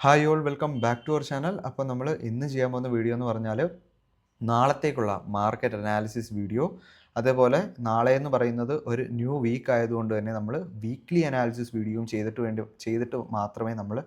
Hi all welcome back to our channel. അപ്പോൾ നമ്മൾ ഇന്ന് ചെയ്യാൻ പോകുന്ന വീഡിയോ എന്ന് പറഞ്ഞാൽ നാളത്തേക്കുള്ള മാർക്കറ്റ് അനാലിസിസ് വീഡിയോ. അതേപോലെ നാളെ എന്ന് പറയുന്നത് ഒരു ന്യൂ വീക്ക് ആയതുകൊണ്ട് തന്നെ നമ്മൾ വീക്ക്ലി അനാലിസിസ് വീഡിയോയും ചെയ്തിട്ട് മാത്രമേ നമ്മൾ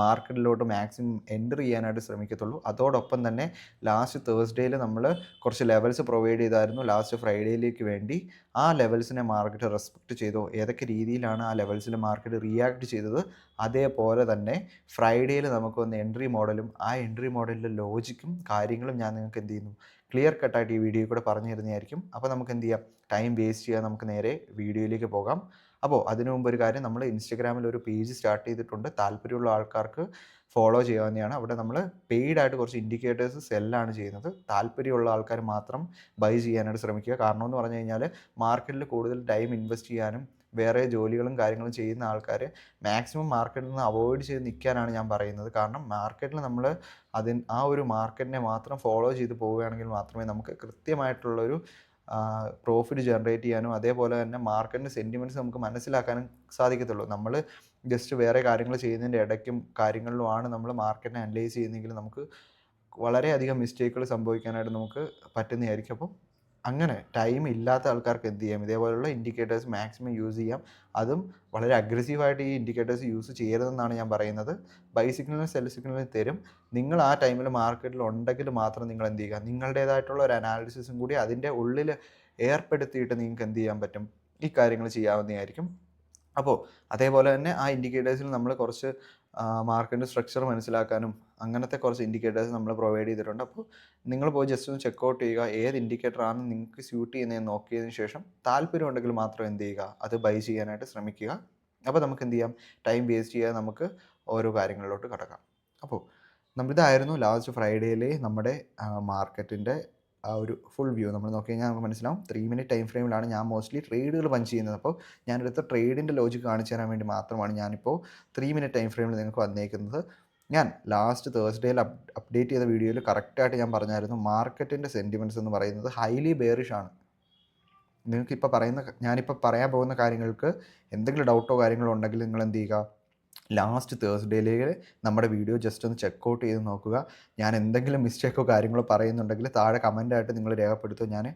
മാർക്കറ്റിലോട്ട് മാക്സിമം എൻ്റർ ചെയ്യാനായിട്ട് ശ്രമിക്കത്തുള്ളൂ. അതോടൊപ്പം തന്നെ ലാസ്റ്റ് തേഴ്സ്ഡേയിൽ നമ്മൾ കുറച്ച് ലെവൽസ് പ്രൊവൈഡ് ചെയ്തായിരുന്നു ലാസ്റ്റ് ഫ്രൈഡേയിലേക്ക് വേണ്ടി. ആ ലെവൽസിനെ മാർക്കറ്റ് റെസ്പെക്റ്റ് ചെയ്തോ, ഏതൊക്കെ രീതിയിലാണ് ആ ലെവൽസിൽ മാർക്കറ്റ് റിയാക്ട് ചെയ്തത്, അതേപോലെ തന്നെ ഫ്രൈഡേയിൽ നമുക്കൊന്ന് എൻട്രി മോഡലും ആ എൻട്രി മോഡലിൻ്റെ ലോജിക്കും കാര്യങ്ങളും ഞാൻ നിങ്ങൾക്ക് എന്ത് ചെയ്യുന്നു ക്ലിയർ കട്ടായിട്ട് ഈ വീഡിയോയിൽ കൂടെ പറഞ്ഞു തരുന്നതായിരിക്കും. അപ്പോൾ നമുക്ക് എന്ത് ചെയ്യാം, ടൈം വേസ്റ്റ് ചെയ്യാൻ നമുക്ക് നേരെ വീഡിയോയിലേക്ക് പോകാം. അപ്പോൾ അതിനു മുമ്പ് ഒരു കാര്യം, നമ്മൾ ഇൻസ്റ്റഗ്രാമിൽ ഒരു പേജ് സ്റ്റാർട്ട് ചെയ്തിട്ടുണ്ട്. താല്പര്യമുള്ള ആൾക്കാർക്ക് ഫോളോ ചെയ്യാവുന്നതാണ്. അവിടെ നമ്മൾ പെയ്ഡായിട്ട് കുറച്ച് ഇൻഡിക്കേറ്റേഴ്സ് സെല്ലാണ് ചെയ്യുന്നത്. താല്പര്യമുള്ള ആൾക്കാർ മാത്രം ബൈ ചെയ്യാനായിട്ട് ശ്രമിക്കുക. കാരണം എന്ന് പറഞ്ഞു കഴിഞ്ഞാൽ മാർക്കറ്റിൽ കൂടുതൽ ടൈം ഇൻവെസ്റ്റ് ചെയ്യാനും വേറെ ജോലികളും കാര്യങ്ങളും ചെയ്യുന്ന ആൾക്കാർ മാക്സിമം മാർക്കറ്റിൽ നിന്ന് അവോയ്ഡ് ചെയ്ത് നിൽക്കാനാണ് ഞാൻ പറയുന്നത്. കാരണം മാർക്കറ്റിൽ നമ്മൾ ആ ഒരു മാർക്കറ്റിനെ മാത്രം ഫോളോ ചെയ്ത് പോവുകയാണെങ്കിൽ മാത്രമേ നമുക്ക് കൃത്യമായിട്ടുള്ളൊരു പ്രോഫിറ്റ് ജനറേറ്റ് ചെയ്യാനും അതേപോലെ തന്നെ മാർക്കറ്റിൻ്റെ സെൻറ്റിമെൻറ്റ്സ് നമുക്ക് മനസ്സിലാക്കാനും സാധിക്കത്തുള്ളൂ. നമ്മൾ ജസ്റ്റ് വേറെ കാര്യങ്ങൾ ചെയ്യുന്നതിൻ്റെ ഇടയ്ക്കും കാര്യങ്ങളിലുമാണ് നമ്മൾ മാർക്കറ്റിനെ അനലൈസ് ചെയ്യുന്നതെങ്കിൽ നമുക്ക് വളരെയധികം മിസ്റ്റേക്കുകൾ സംഭവിക്കാനായിട്ട് നമുക്ക് പറ്റുന്നതായിരിക്കും. അപ്പം അങ്ങനെ ടൈം ഇല്ലാത്ത ആൾക്കാർക്ക് എന്ത് ചെയ്യാം, ഇതേപോലെയുള്ള ഇൻഡിക്കേറ്റേഴ്സ് മാക്സിമം യൂസ് ചെയ്യാം. അതും വളരെ അഗ്രസീവായിട്ട് ഈ ഇൻഡിക്കേറ്റേഴ്സ് യൂസ് ചെയ്യരുതെന്നാണ് ഞാൻ പറയുന്നത്. ബൈ സിഗ്നലും സെൽ സിഗ്നലും തരും. നിങ്ങൾ ആ ടൈമിൽ മാർക്കറ്റിൽ ഉണ്ടെങ്കിൽ മാത്രം നിങ്ങൾ എന്ത് ചെയ്യുക, നിങ്ങളുടേതായിട്ടുള്ള ഒരു അനാലിസിസും കൂടി അതിൻ്റെ ഉള്ളിൽ ഏർപ്പെടുത്തിയിട്ട് നിങ്ങൾക്ക് എന്ത് ചെയ്യാൻ പറ്റും, ഈ കാര്യങ്ങൾ ചെയ്യാവുന്നതായിരിക്കും. അപ്പോൾ അതേപോലെ തന്നെ ആ ഇൻഡിക്കേറ്റേഴ്സിൽ നമ്മൾ കുറച്ച് മാർക്കറ്റിൻ്റെ സ്ട്രക്ചർ മനസ്സിലാക്കാനും അങ്ങനത്തെ കുറച്ച് ഇൻഡിക്കേറ്റേഴ്സ് നമ്മൾ പ്രൊവൈഡ് ചെയ്തിട്ടുണ്ട്. അപ്പോൾ നിങ്ങൾ പോയി ജസ്റ്റ് ഒന്ന് ചെക്കൗട്ട് ചെയ്യുക, ഏത് ഇൻഡിക്കേറ്ററാണ് നിങ്ങൾക്ക് സ്യൂട്ട് ചെയ്യുന്നതെന്ന് നോക്കിയതിന് ശേഷം താല്പര്യം ഉണ്ടെങ്കിൽ മാത്രം എന്ത് ചെയ്യുക, അത് ബൈ ചെയ്യാനായിട്ട് ശ്രമിക്കുക. അപ്പോൾ നമുക്ക് എന്ത് ചെയ്യാം, ടൈം വേസ്റ്റ് ചെയ്യാതെ നമുക്ക് ഓരോ കാര്യങ്ങളിലോട്ട് കടക്കാം. അപ്പോൾ ഇതായിരുന്നു ലാസ്റ്റ് ഫ്രൈഡേയിലെ നമ്മുടെ മാർക്കറ്റിൻ്റെ ആ ഒരു ഫുൾ വ്യൂ നമ്മൾ നോക്കി കഴിഞ്ഞാൽ നമുക്ക് മനസ്സിലാവും. 3 മിനിറ്റ് ടൈം ഫ്രെയിമിലാണ് ഞാൻ മോസ്റ്റ്ലി ട്രേഡുകൾ പഞ്ച് ചെയ്യുന്നത്. അപ്പോൾ ഞാനെടുത്ത ട്രേഡിൻ്റെ ലോജിക്ക് കാണിച്ചു തരാൻ വേണ്ടി മാത്രമാണ് ഞാനിപ്പോൾ 3 മിനിറ്റ് ടൈം ഫ്രെയിമിൽ നിങ്ങൾക്ക് വന്നേക്കുന്നത്. ഞാൻ ലാസ്റ്റ് തേഴ്സ്ഡേയിൽ അപ്ഡേറ്റ് ചെയ്ത വീഡിയോയിൽ കറക്റ്റായിട്ട് ഞാൻ പറഞ്ഞായിരുന്നു, മാർക്കറ്റിൻ്റെ സെൻറ്റിമെൻറ്റ്സ് എന്ന് പറയുന്നത് ഹൈലി ബെയറിഷ് ആണ്. ഞാനിപ്പോൾ പറയാൻ പോകുന്ന കാര്യങ്ങൾക്ക് എന്തെങ്കിലും ഡൗട്ടോ കാര്യങ്ങളോ ഉണ്ടെങ്കിൽ നിങ്ങൾ എന്ത് ചെയ്യുക, ലാസ്റ്റ് തേഴ്സ്ഡേയിലേക്ക് നമ്മുടെ വീഡിയോ ജസ്റ്റ് ഒന്ന് ചെക്കൗട്ട് ചെയ്ത് നോക്കുക. ഞാൻ എന്തെങ്കിലും മിസ്റ്റേക്കോ കാര്യങ്ങളോ പറയുന്നുണ്ടെങ്കിൽ താഴെ കമൻ്റായിട്ട് നിങ്ങൾ രേഖപ്പെടുത്തുക. ഞാൻ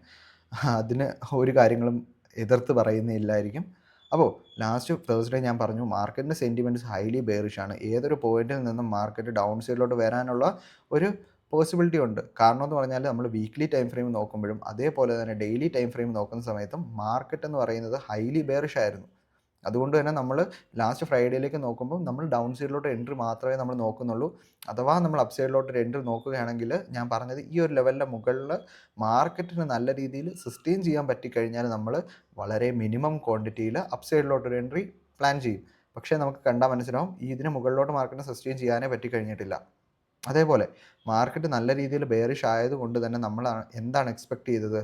അതിന് ഒരു കാര്യങ്ങളും എതിർത്ത് പറയുന്നില്ലായിരിക്കും. അപ്പോൾ ലാസ്റ്റ് തേഴ്സ്ഡേ ഞാൻ പറഞ്ഞു, മാർക്കറ്റിൻ്റെ സെൻറ്റിമെൻറ്റ്സ് ഹൈലി ബെയറിഷ് ആണ്. ഏതൊരു പോയിന്റിൽ നിന്നും മാർക്കറ്റ് ഡൗൺ സൈഡിലോട്ട് വരാനുള്ള ഒരു പോസിബിലിറ്റി ഉണ്ട്. കാരണം എന്ന് പറഞ്ഞാൽ നമ്മൾ വീക്ക്ലി ടൈം ഫ്രെയിം നോക്കുമ്പോഴും അതേപോലെ തന്നെ ഡെയിലി ടൈം ഫ്രെയിം നോക്കുന്ന സമയത്തും മാർക്കറ്റ് എന്ന് പറയുന്നത് ഹൈലി ബെയറിഷ് ആയിരുന്നു. അതുകൊണ്ട് തന്നെ നമ്മൾ ലാസ്റ്റ് ഫ്രൈഡേയിലേക്ക് നോക്കുമ്പോൾ നമ്മൾ ഡൗൺ സൈഡിലോട്ട് എൻട്രി മാത്രമേ നമ്മൾ നോക്കുന്നുള്ളൂ. അഥവാ നമ്മൾ അപ്പ് സൈഡിലോട്ട് ഒരു എൻട്രി നോക്കുകയാണെങ്കിൽ ഞാൻ പറഞ്ഞത് ഈ ഒരു ലെവലിൻ്റെ മുകളിൽ മാർക്കറ്റിന് നല്ല രീതിയിൽ സസ്റ്റെയിൻ ചെയ്യാൻ പറ്റിക്കഴിഞ്ഞാൽ നമ്മൾ വളരെ മിനിമം ക്വാണ്ടിറ്റിയിൽ അപ്പ് സൈഡിലോട്ടൊരു എൻട്രി പ്ലാൻ ചെയ്യും. പക്ഷേ നമുക്ക് കണ്ടാൽ മനസ്സിലാവും, ഇതിന് മുകളിലോട്ട് മാർക്കറ്റിന് സസ്റ്റെയിൻ ചെയ്യാനേ പറ്റിക്കഴിഞ്ഞിട്ടില്ല. അതേപോലെ മാർക്കറ്റ് നല്ല രീതിയിൽ ബെയറിഷ് ആയതുകൊണ്ട് തന്നെ നമ്മൾ എന്താണ് എക്സ്പെക്റ്റ് ചെയ്തത്,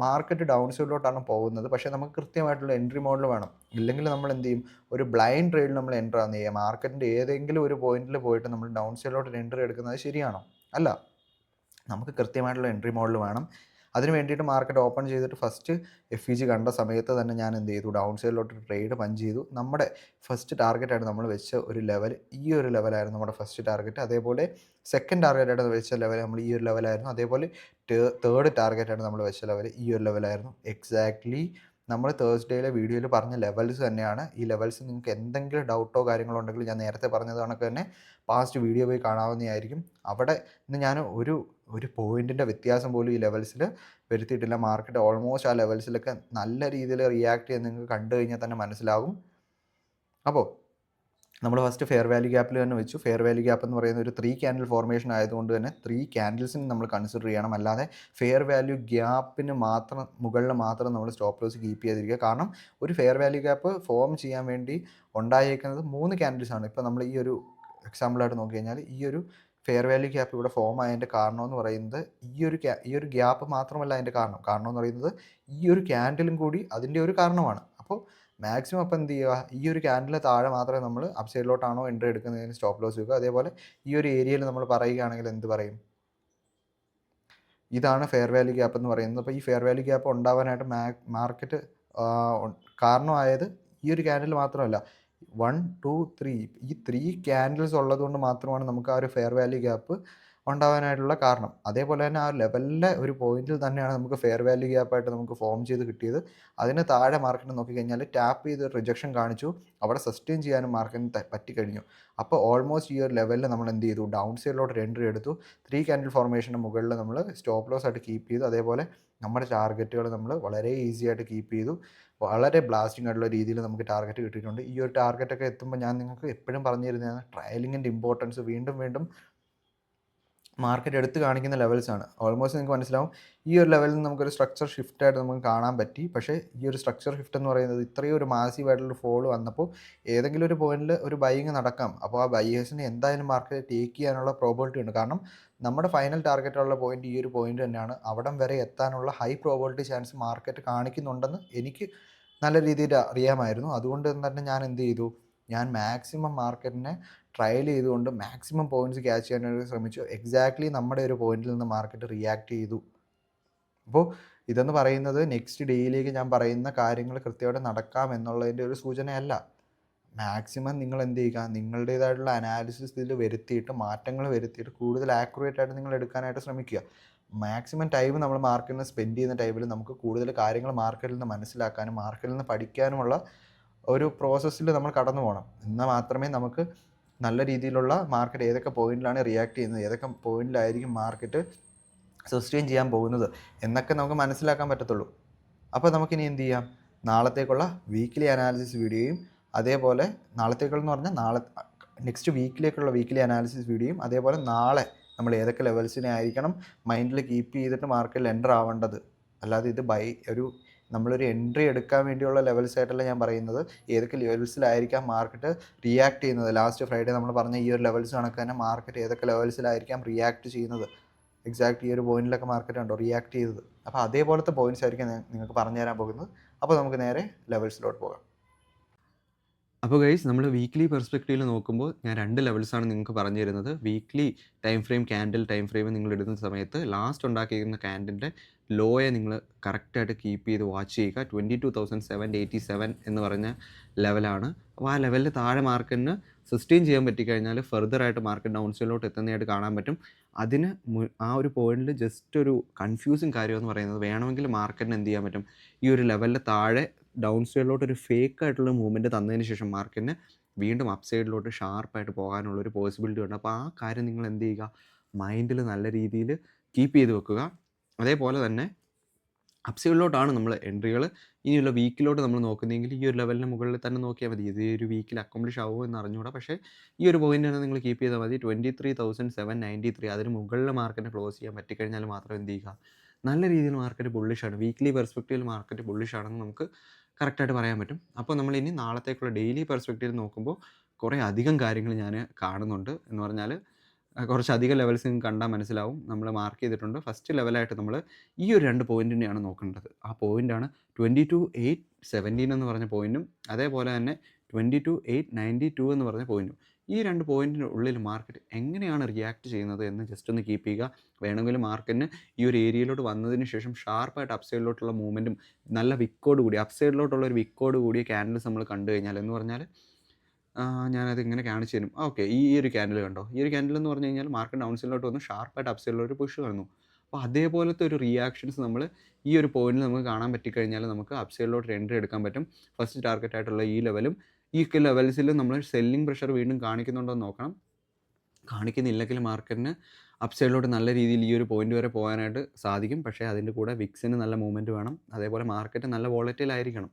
മാർക്കറ്റ് ഡൗൺ സൈഡിലോട്ടാണ് പോകുന്നത്. പക്ഷേ നമുക്ക് കൃത്യമായിട്ടുള്ള എൻട്രി മോഡൽ വേണം. ഇല്ലെങ്കിൽ നമ്മൾ എന്ത് ചെയ്യും, ഒരു ബ്ലൈൻഡ് ട്രേഡിൽ നമ്മൾ എൻ്റർ ആവുന്ന ചെയ്യുക. മാർക്കറ്റിൻ്റെ ഏതെങ്കിലും ഒരു പോയിന്റിൽ പോയിട്ട് നമ്മൾ ഡൗൺ സൈഡിലോട്ട് എൻട്രി എടുക്കുന്നത് ശരിയാണോ? അല്ല, നമുക്ക് കൃത്യമായിട്ടുള്ള എൻട്രി മോഡൽ വേണം. അതിന് വേണ്ടിയിട്ട് മാർക്കറ്റ് ഓപ്പൺ ചെയ്തിട്ട് ഫസ്റ്റ് FEG കണ്ട സമയത്ത് തന്നെ ഞാൻ എന്ത് ചെയ്തു, ഡൗൺ സൈഡിലോട്ട് ട്രേഡ് പഞ്ച് ചെയ്തു. നമ്മുടെ ഫസ്റ്റ് ടാർഗറ്റായിട്ട് നമ്മൾ വെച്ച ഒരു ലെവൽ ഈ ഒരു ലെവലായിരുന്നു നമ്മുടെ ഫസ്റ്റ് ടാർഗറ്റ്. അതേപോലെ സെക്കൻഡ് ടാർഗറ്റായിട്ട് വെച്ച ലെവൽ നമ്മൾ ഈ ഒരു ലെവലായിരുന്നു. അതേപോലെ തേർഡ് ടാർഗറ്റായിട്ട് നമ്മൾ വെച്ച ലെവൽ ഈ ഒരു ലെവലായിരുന്നു. എക്സാക്ട്ലി നമ്മൾ തേഴ്സ്ഡേയിലെ വീഡിയോയിൽ പറഞ്ഞ ലെവൽസ് തന്നെയാണ്. ഈ ലെവൽസ് നിങ്ങൾക്ക് എന്തെങ്കിലും ഡൗട്ടോ കാര്യങ്ങളോ ഉണ്ടെങ്കിൽ ഞാൻ നേരത്തെ പറഞ്ഞത് കണക്ക് തന്നെ പാസ്റ്റ് വീഡിയോ പോയി കാണാവുന്നതായിരിക്കും. അവിടെ ഇന്ന് ഞാൻ ഒരു പോയിൻറ്റിൻ്റെ വ്യത്യാസം പോലും ഈ ലെവൽസിൽ വരുത്തിയിട്ടില്ല. മാർക്കറ്റ് ഓൾമോസ്റ്റ് ആ ലെവൽസിലൊക്കെ നല്ല രീതിയിൽ റിയാക്ട് ചെയ്യാൻ നിങ്ങൾക്ക് കണ്ടു കഴിഞ്ഞാൽ തന്നെ മനസ്സിലാകും. അപ്പോൾ നമ്മൾ ഫസ്റ്റ് ഫെയർ വാല്യൂ ഗ്യാപ്പിൽ തന്നെ വെച്ചു. ഫെയർ വാല്യൂ ഗ്യാപ്പ് എന്ന് പറയുന്ന ഒരു 3 ക്യാൻഡിൽ ഫോർമേഷൻ ആയതുകൊണ്ട് തന്നെ 3 ക്യാൻഡിൽസിന് നമ്മൾ കൺസിഡർ ചെയ്യണം. അല്ലാതെ ഫെയർ വാല്യൂ ഗ്യാപ്പിന് മുകളിൽ മാത്രം നമ്മൾ സ്റ്റോപ്പ് ലോസ് കീപ്പ് ചെയ്തിരിക്കുക. കാരണം ഒരു ഫെയർ വാല്യൂ ഗ്യാപ്പ് ഫോം ചെയ്യാൻ വേണ്ടി ഉണ്ടായേക്കുന്നത് 3 ക്യാൻഡിൽസ് ആണ്. ഇപ്പോൾ നമ്മൾ ഈ ഒരു എക്സാമ്പിളായിട്ട് നോക്കി കഴിഞ്ഞാൽ ഈ ഒരു ഫെയർ വാല്യൂ ഗ്യാപ്പ് ഇവിടെ ഫോം ആയതിൻ്റെ കാരണം എന്ന് പറയുന്നത് ഈ ഒരു ഗ്യാപ്പ് മാത്രമല്ല അതിൻ്റെ കാരണം എന്ന് പറയുന്നത് ഈ ഒരു ക്യാൻഡിലും കൂടി അതിൻ്റെ ഒരു കാരണമാണ്. അപ്പോൾ മാക്സിമം അപ്പോൾ എന്ത് ചെയ്യുക, ഈ ഒരു ക്യാൻഡിലിന് താഴെ മാത്രമേ നമ്മൾ അപ്പ് സൈഡിലോട്ടാണോ എൻട്രി എടുക്കുന്നതിന് സ്റ്റോപ്പ് ലോസ് വെക്കുക. അതേപോലെ ഈ ഒരു ഏരിയയിൽ നമ്മൾ പറയുകയാണെങ്കിൽ എന്ത് പറയും, ഇതാണ് ഫെയർ വാല്യൂ ഗ്യാപ്പ് എന്ന് പറയുന്നത്. അപ്പോൾ ഈ ഫെയർ വാല്യൂ ഗ്യാപ്പ് ഉണ്ടാവാനായിട്ട് മാർക്കറ്റ് കാരണമായത് ഈ ഒരു ക്യാൻഡിൽ മാത്രമല്ല, 1, 2, 3 ഈ 3 ക്യാൻഡിൽസ് ഉള്ളതുകൊണ്ട് മാത്രമാണ് നമുക്ക് ആ ഒരു ഫെയർ വാല്യൂ ഗ്യാപ്പ് ഉണ്ടാവാനായിട്ടുള്ള കാരണം. അതേപോലെ തന്നെ ആ ലെവലിലെ ഒരു പോയിന്റിൽ തന്നെയാണ് നമുക്ക് ഫെയർ വാല്യൂ ഗ്യാപ്പായിട്ട് നമുക്ക് ഫോം ചെയ്ത് കിട്ടിയത്. അതിന് താഴെ മാർക്കറ്റ് നോക്കിക്കഴിഞ്ഞാൽ ടാപ്പ് ചെയ്ത് റിജക്ഷൻ കാണിച്ചു. അവിടെ സസ്റ്റെയിൻ ചെയ്യാനും മാർക്കറ്റിന് പറ്റിക്കഴിഞ്ഞു. അപ്പോൾ ഓൾമോസ്റ്റ് ഈ ഒരു ലെവലിൽ നമ്മൾ എന്ത് ചെയ്തു, ഡൗൺ സൈഡിലോട്ട് ഒരു എൻട്രി എടുത്തു. 3 ക്യാൻഡിൽ ഫോർമേഷൻ്റെ മുകളിൽ നമ്മൾ സ്റ്റോപ്പ് ലോസ് ആയിട്ട് കീപ്പ് ചെയ്തു. അതേപോലെ നമ്മുടെ ടാർഗറ്റുകൾ നമ്മൾ വളരെ ഈസി ആയിട്ട് കീപ്പ് ചെയ്തു. വളരെ ബ്ലാസ്റ്റിംഗ് ആയിട്ടുള്ള രീതിയിൽ നമുക്ക് ടാർഗറ്റ് കിട്ടിയിട്ടുണ്ട്. ഈ ഒരു ടാർഗറ്റൊക്കെ എത്തുമ്പോൾ ഞാൻ നിങ്ങൾക്ക് എപ്പോഴും പറഞ്ഞു തരുന്നതാണ് ട്രയലിങ്ങിൻ്റെ ഇമ്പോർട്ടൻസ് വീണ്ടും വീണ്ടും മാർക്കറ്റ് എടുത്ത് കാണിക്കുന്ന ലെവൽസാണ്. ഓൾമോസ്റ്റ് നിങ്ങൾക്ക് മനസ്സിലാവും ഈ ഒരു ലെവലിൽ നിന്ന് നമുക്കൊരു സ്ട്രക്ചർ ഷിഫ്റ്റായിട്ട് നമുക്ക് കാണാൻ പറ്റി. പക്ഷേ ഈ ഒരു സ്ട്രക്ചർ ഷിഫ്റ്റ് എന്ന് പറയുന്നത് ഇത്രയും ഒരു മാസീവായിട്ടുള്ള ഫോൾ വന്നപ്പോൾ ഏതെങ്കിലും ഒരു പോയിന്റിൽ ഒരു ബൈയിങ് നടക്കാം. അപ്പോൾ ആ ബൈയേഴ്സിന് എന്തായാലും മാർക്കറ്റ് ടേക്ക് ചെയ്യാനുള്ള പ്രോബിലിറ്റി ഉണ്ട്. കാരണം നമ്മുടെ ഫൈനൽ ടാർഗറ്റുള്ള പോയിന്റ് ഈ ഒരു പോയിന്റ് തന്നെയാണ്. അവിടം വരെ എത്താനുള്ള ഹൈ പ്രോബിലിറ്റി ചാൻസ് മാർക്കറ്റ് കാണിക്കുന്നുണ്ടെന്ന് എനിക്ക് നല്ല രീതിയിൽ അറിയാമായിരുന്നു. അതുകൊണ്ട് തന്നെ ഞാൻ എന്ത് ചെയ്തു, ഞാൻ മാക്സിമം മാർക്കറ്റിനെ ട്രയൽ ചെയ്തുകൊണ്ട് മാക്സിമം പോയിന്റ്സ് ക്യാച്ച് ചെയ്യാനായിട്ട് ശ്രമിച്ചു. എക്സാക്ട്ലി നമ്മുടെ ഒരു പോയിന്റിൽ നിന്ന് മാർക്കറ്റ് റിയാക്ട് ചെയ്തു. അപ്പോൾ ഇതെന്ന് പറയുന്നത് നെക്സ്റ്റ് ഡേയിലേക്ക് ഞാൻ പറയുന്ന കാര്യങ്ങൾ കൃത്യമായിട്ട് നടക്കാം എന്നുള്ളതിൻ്റെ ഒരു സൂചനയല്ല. മാക്സിമം നിങ്ങൾ എന്ത് ചെയ്യുക, നിങ്ങളുടേതായിട്ടുള്ള അനാലിസിസ് ഇതിൽ വരുത്തിയിട്ട് മാറ്റങ്ങൾ വരുത്തിയിട്ട് കൂടുതൽ ആക്യുറേറ്റ് ആയിട്ട് നിങ്ങൾ എടുക്കാനായിട്ട് ശ്രമിക്കുക. മാക്സിമം ടൈം നമ്മൾ മാർക്കറ്റിൽ നിന്ന് സ്പെൻഡ് ചെയ്യുന്ന ടൈമിൽ നമുക്ക് കൂടുതൽ കാര്യങ്ങൾ മാർക്കറ്റിൽ നിന്ന് മനസ്സിലാക്കാനും മാർക്കറ്റിൽ നിന്ന് പഠിക്കാനുമുള്ള ഒരു പ്രോസസ്സിൽ നമ്മൾ കടന്നു പോകണം. എന്നാൽ മാത്രമേ നമുക്ക് നല്ല രീതിയിലുള്ള മാർക്കറ്റ് ഏതൊക്കെ പോയിന്റിലാണ് റിയാക്ട് ചെയ്യുന്നത്, ഏതൊക്കെ പോയിന്റിലായിരിക്കും മാർക്കറ്റ് സസ്റ്റെയിൻ ചെയ്യാൻ പോകുന്നത് എന്നൊക്കെ നമുക്ക് മനസ്സിലാക്കാൻ പറ്റത്തുള്ളൂ. അപ്പോൾ നമുക്കിനി എന്ത് ചെയ്യാം, നാളത്തേക്കുള്ള വീക്ക്ലി അനാലിസിസ് വീഡിയോയും അതേപോലെ നാളത്തേക്കുള്ളെന്ന് പറഞ്ഞാൽ നെക്സ്റ്റ് വീക്കിലേക്കുള്ള വീക്ക്ലി അനാലിസിസ് വീഡിയോയും അതേപോലെ നാളെ നമ്മൾ ഏതൊക്കെ ലെവൽസിനെ ആയിരിക്കണം മൈൻഡിൽ കീപ്പ് ചെയ്തിട്ട് മാർക്കറ്റിൽ എൻ്റർ ആവേണ്ടത്. അല്ലാതെ ഇത് നമ്മളൊരു എൻട്രി എടുക്കാൻ വേണ്ടിയുള്ള ലെവൽസ് ആയിട്ടല്ല ഞാൻ പറയുന്നത്. ഏതൊക്കെ ലെവൽസിലായിരിക്കാം മാർക്കറ്റ് റിയാക്ട് ചെയ്യുന്നത്. ലാസ്റ്റ് ഫ്രൈഡേ നമ്മൾ പറഞ്ഞ ഈ ഒരു ലെവൽസ് കണക്ക് തന്നെ മാർക്കറ്റ് ഏതൊക്കെ ലെവൽസിലായിരിക്കാം റിയാക്ട് ചെയ്യുന്നത്. എക്സാക്ട് ഈ ഒരു പോയിന്റിലൊക്കെ മാർക്കറ്റ് ഉണ്ടോ റിയാക്ട് ചെയ്തത്. അപ്പോൾ അതേപോലത്തെ പോയിന്റ്സ് ആയിരിക്കും നിങ്ങൾക്ക് പറഞ്ഞു തരാൻ പോകുന്നത്. അപ്പോൾ നമുക്ക് നേരെ ലെവൽസിലോട്ട് പോകാം. അപ്പോൾ ഗൈസ്, നമ്മൾ വീക്ക്ലി പെർസ്പെക്റ്റീവിൽ നോക്കുമ്പോൾ ഞാൻ 2 ലെവൽസാണ് നിങ്ങൾക്ക് പറഞ്ഞു തരുന്നത്. Weekly time frame, candle time frame നിങ്ങൾ ഇടുന്ന സമയത്ത് ലാസ്റ്റ് ഉണ്ടാക്കിയിരിക്കുന്ന ക്യാൻഡിലിൻ്റെ ലോയെ നിങ്ങൾ കറക്റ്റായിട്ട് കീപ്പ് ചെയ്ത് വാച്ച് ചെയ്യുക. 22,787 എന്ന് പറഞ്ഞ ലെവലാണ്. അപ്പോൾ ആ ലെവലിൽ താഴെ മാർക്കറ്റിന് സസ്റ്റെയിൻ ചെയ്യാൻ പറ്റിക്കഴിഞ്ഞാൽ ഫർദറായിട്ട് മാർക്കറ്റ് ഡൗൺ സൈഡിലോട്ട് എത്തുന്നതായിട്ട് കാണാൻ പറ്റും. അതിന് ആ ഒരു പോയിന്റിൽ ജസ്റ്റ് ഒരു കൺഫ്യൂസിങ് കാര്യം എന്ന് പറയുന്നത്, വേണമെങ്കിൽ മാർക്കറ്റിന് എന്ത് ചെയ്യാൻ പറ്റും, ഈ ഒരു ലെവലിൽ താഴെ ഡൗൺ സൈഡിലോട്ട് ഒരു ഫേക്ക് ആയിട്ടുള്ള മൂവ്മെൻറ്റ് തന്നതിന് ശേഷം മാർക്കറ്റിന് വീണ്ടും അപ്പ് സൈഡിലോട്ട് ഷാർപ്പായിട്ട് പോകാനുള്ളൊരു പോസിബിലിറ്റി ഉണ്ട്. അപ്പോൾ ആ കാര്യം നിങ്ങൾ എന്ത് ചെയ്യുക, മൈൻഡിൽ നല്ല രീതിയിൽ കീപ്പ് ചെയ്ത് വെക്കുക. അതേപോലെ തന്നെ അപ്പ് സൈഡിലോട്ടാണ് നമ്മൾ എൻട്രികൾ. ഇനിയുള്ള വീക്കിലോട്ട് നമ്മൾ നോക്കുന്നതെങ്കിൽ ഈ ഒരു ലെവലിന് മുകളിൽ തന്നെ നോക്കിയാൽ മതി. ഇത് ഒരു വീക്കിൽ അക്കംപ്ലിഷ് ആവുമോ എന്ന് അറിഞ്ഞുകൂടാ. പക്ഷേ ഈ ഒരു പോയിന്റ് തന്നെ നിങ്ങൾ കീപ്പ് ചെയ്താൽ മതി. 23,793 അതിന് മുകളിൽ മാർക്കറ്റ് ക്ലോസ് ചെയ്യാൻ പറ്റിക്കഴിഞ്ഞാൽ മാത്രം എന്ത് ചെയ്യുക, നല്ല രീതിയിൽ മാർക്കറ്റ് ബുള്ളിഷാണ്. വീക്ക്ലി പെർസ്പെക്റ്റീവിൽ മാർക്കറ്റ് ബുള്ളിഷാണെന്ന് നമുക്ക് കറക്റ്റായിട്ട് പറയാൻ പറ്റും. അപ്പോൾ നമ്മളിനി നാളത്തേക്കുള്ള ഡെയിലി പെർസ്പെക്റ്റീവ് നോക്കുമ്പോൾ കുറേ അധികം കാര്യങ്ങൾ ഞാൻ കാണുന്നുണ്ട്. എന്ന് പറഞ്ഞാൽ കുറച്ചധികം ലെവൽസ് നിങ്ങൾക്ക് കണ്ടാൽ മനസ്സിലാവും. നമ്മൾ മാർക്ക് ചെയ്തിട്ടുണ്ട്. ഫസ്റ്റ് ലെവലായിട്ട് നമ്മൾ ഈ ഒരു 2 പോയിൻറ്റിനെയാണ് നോക്കേണ്ടത്. ആ പോയിൻ്റാണ് 22,817 എന്ന് പറഞ്ഞ പോയിൻറ്റും അതേപോലെ തന്നെ 22,892 എന്ന് പറഞ്ഞ പോയിൻറ്റും. ഈ 2 പോയിൻറ്റിന് ഉള്ളിൽ മാർക്കറ്റ് എങ്ങനെയാണ് റിയാക്ട് ചെയ്യുന്നത് എന്ന് ജസ്റ്റ് ഒന്ന് കീപ്പ് ചെയ്യുക. വേണമെങ്കിൽ മാർക്കറ്റിന് ഈ ഒരു ഏരിയയിലോട്ട് വന്നതിന് ശേഷം ഷാർപ്പായിട്ട് അപ്പ് സൈഡിലോട്ടുള്ള മൂവ്മെൻറ്റും നല്ല വിക്കോട് കൂടി അപ്പ് സൈഡിലോട്ടുള്ള ഒരു വിക്കോട് കൂടിയ ക്യാൻഡിൽസ് നമ്മൾ കണ്ടു കഴിഞ്ഞാൽ, എന്ന് പറഞ്ഞാൽ ഞാനത് ഇങ്ങനെ കാണിച്ചു തരും. ഓക്കെ, ഈ ഒരു ക്യാൻഡിൽ കണ്ടോ, ഈ ഒരു ക്യാൻഡിൽ എന്ന് പറഞ്ഞു കഴിഞ്ഞാൽ മാർക്കറ്റ് ഡൗൺ സൈഡിലോട്ട് വന്ന് ഷാർപ്പായിട്ട് അപ്പ് സൈഡിലോട്ട് പുഷ് വന്നു. അപ്പോൾ അതേപോലത്തെ ഒരു റിയാക്ഷൻസ് നമ്മൾ ഈ ഒരു പോയിന്റിൽ നമുക്ക് കാണാൻ പറ്റിക്കഴിഞ്ഞാൽ നമുക്ക് അപ്പ് സൈഡിലോട്ട് എൻട്രി എടുക്കാൻ പറ്റും. ഫസ്റ്റ് ടാർഗറ്റ് ആയിട്ടുള്ള ഈ ലെവലും ഈ ലെവൽസിൽ നമ്മൾ സെല്ലിംഗ് പ്രഷർ വീണ്ടും കാണിക്കുന്നുണ്ടോ എന്ന് നോക്കണം. കാണിക്കുന്നില്ലെങ്കിൽ മാർക്കറ്റിന് അപ്പ് സൈഡിലോട്ട് നല്ല രീതിയിൽ ഈ ഒരു പോയിന്റ് വരെ പോകാനായിട്ട് സാധിക്കും. പക്ഷേ അതിൻ്റെ കൂടെ വിക്സിന് നല്ല മൂവ്മെൻറ്റ് വേണം. അതേപോലെ മാർക്കറ്റ് നല്ല വോളറ്റൈൽ ആയിരിക്കണം.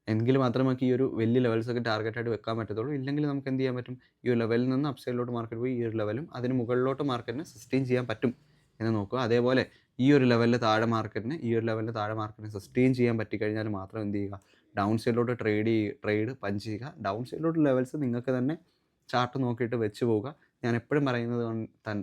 എങ്കിൽ മാത്രമേ നമുക്ക് ഈ ഒരു വലിയ ലെവൽസൊക്കെ ടാർഗറ്റായിട്ട് വെക്കാൻ പറ്റത്തുള്ളൂ. ഇല്ലെങ്കിൽ നമുക്ക് എന്ത് ചെയ്യാൻ പറ്റും, ഈ ഒരു ലെവലിൽ നിന്ന് അപ്പ് സൈഡിലോട്ട് മാർക്കറ്റ് പോയി ഈ ഒരു ലെവലും അതിന് മുകളിലോട്ട് മാർക്കറ്റിന് സസ്റ്റെയിൻ ചെയ്യാൻ പറ്റും എന്ന് നോക്കുക. അതേപോലെ ഈ ഒരു ലെവലിൽ താഴെ മാർക്കറ്റിന് സസ്റ്റെയിൻ ചെയ്യാൻ പറ്റിക്കഴിഞ്ഞാൽ മാത്രം എന്ത് ചെയ്യുക, ഡൗൺ സൈഡിലോട്ട് ട്രേഡ് പഞ്ച് ചെയ്യുക. ഡൗൺ സൈഡിലോട്ട് ലെവൽസ് നിങ്ങൾക്ക് തന്നെ ചാർട്ട് നോക്കിയിട്ട് വെച്ച് പോവുക. ഞാൻ എപ്പോഴും പറയുന്നത്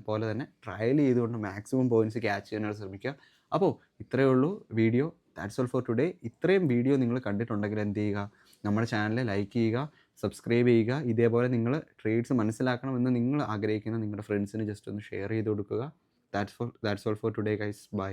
പോലെ തന്നെ ട്രയൽ ചെയ്തുകൊണ്ട് മാക്സിമം പോയിൻറ്റ്സ് ക്യാച്ച് ചെയ്യാനായിട്ട് ശ്രമിക്കുക. അപ്പോൾ ഇത്രയേ ഉള്ളൂ video. That's all for today. ഇത്രയും വീഡിയോ നിങ്ങൾ കണ്ടിട്ടുണ്ടെങ്കിൽ എന്ത് ചെയ്യുക, നമ്മുടെ ചാനൽ ലൈക്ക് ചെയ്യുക, സബ്സ്ക്രൈബ് ചെയ്യുക. ഇതേപോലെ നിങ്ങൾ ട്രേഡ്സ് മനസ്സിലാക്കണമെന്ന് നിങ്ങൾ ആഗ്രഹിക്കുന്ന നിങ്ങളുടെ ഫ്രണ്ട്സിന് ജസ്റ്റ് ഒന്ന് ഷെയർ ചെയ്ത് കൊടുക്കുക. That's all for today guys. By.